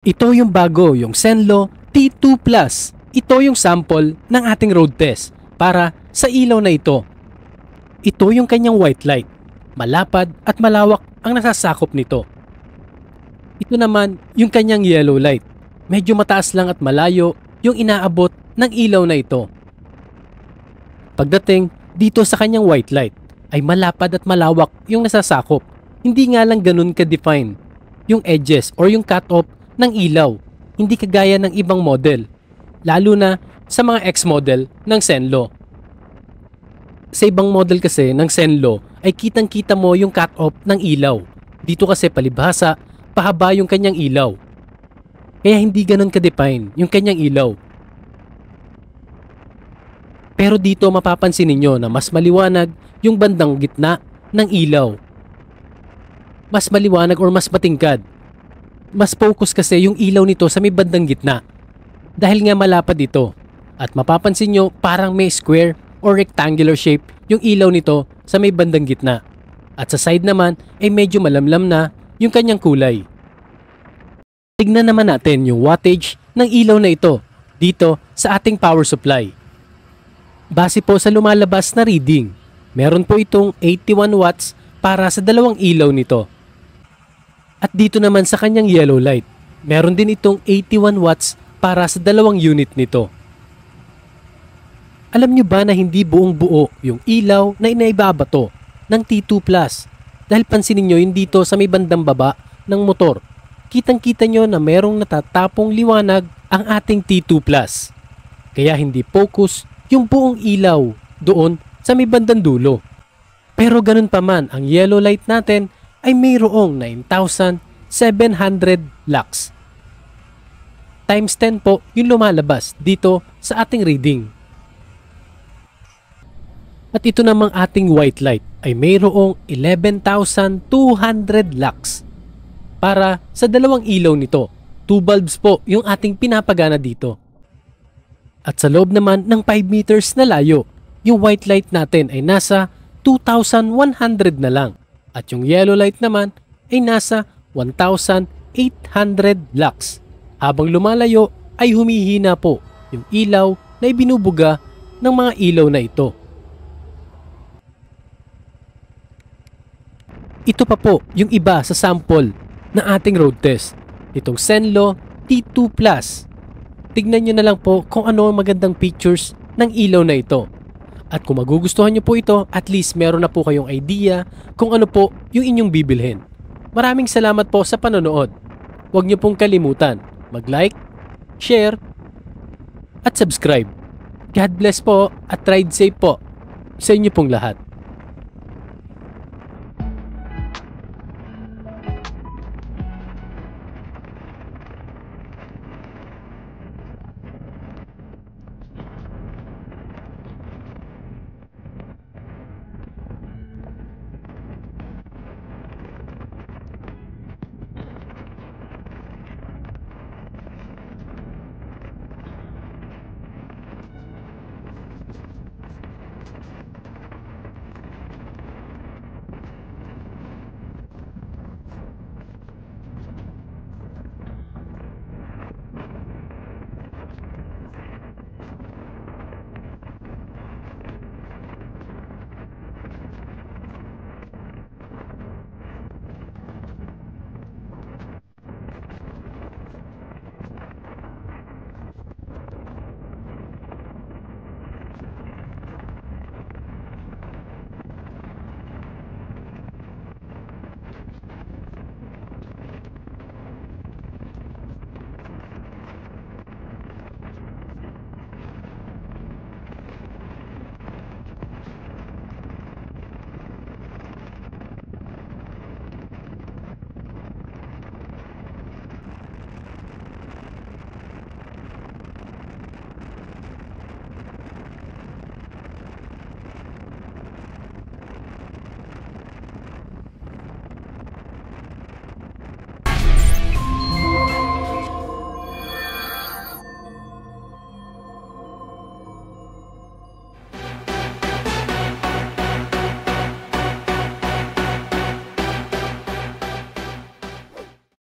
Ito yung bago, yung Zenlo T2 Plus. Ito yung sample ng ating road test para sa ilaw na ito. Ito yung kanyang white light. Malapad at malawak ang nasasakop nito. Ito naman yung kanyang yellow light. Medyo mataas lang at malayo yung inaabot ng ilaw na ito. Pagdating dito sa kanyang white light ay malapad at malawak yung nasasakop. Hindi nga lang ganun ka-define yung edges or yung cut-off ng ilaw. Hindi kagaya ng ibang model. Lalo na sa mga X-model ng Zenlo. Sa ibang model kasi ng Zenlo ay kitang-kita mo yung cut-off ng ilaw. Dito kasi palibhasa, pahaba yung kanyang ilaw. Kaya hindi ganun ka-define yung kanyang ilaw. Pero dito mapapansin ninyo na mas maliwanag yung bandang gitna ng ilaw. Mas maliwanag or mas matingkad. Mas focus kasi yung ilaw nito sa may bandang gitna. Dahil nga malapad ito. At mapapansin nyo parang may square or rectangular shape yung ilaw nito sa may bandang gitna. At sa side naman ay medyo malamlam na yung kanyang kulay. Tignan naman natin yung wattage ng ilaw na ito dito sa ating power supply. Base po sa lumalabas na reading, meron po itong 81 watts para sa dalawang ilaw nito. At dito naman sa kanyang yellow light, meron din itong 81 watts para sa dalawang unit nito. Alam nyo ba na hindi buong buo yung ilaw na inaibabato ng T2 Plus? Dahil pansinin nyo yung dito sa may bandang baba ng motor. Kitang-kita nyo na merong natatapong liwanag ang ating T2 Plus. Kaya hindi focus yung buong ilaw doon sa may bandang dulo. Pero ganun pa man, ang yellow light natin ay mayroong 9,700 lux. Times 10 po yung lumalabas dito sa ating reading. At ito namang ating white light ay mayroong 11,200 lux. Para sa dalawang ilaw nito, 2 bulbs po yung ating pinapagana dito. At sa loob naman ng 5 meters na layo, yung white light natin ay nasa 2,100 na lang. At yung yellow light naman ay nasa 1,800 lux. Habang lumalayo ay humihina po yung ilaw na ibinubuga ng mga ilaw na ito. Ito pa po yung iba sa sample ng ating road test. Itong Zenlo T2 Plus. Tignan nyo na lang po kung ano ang magandang features ng ilaw na ito. At kung magugustuhan nyo po ito, at least meron na po kayong idea kung ano po yung inyong bibilhin. Maraming salamat po sa panonood. Huwag nyo pong kalimutan mag-like, share, at subscribe. God bless po at ride safe po sa inyo pong lahat.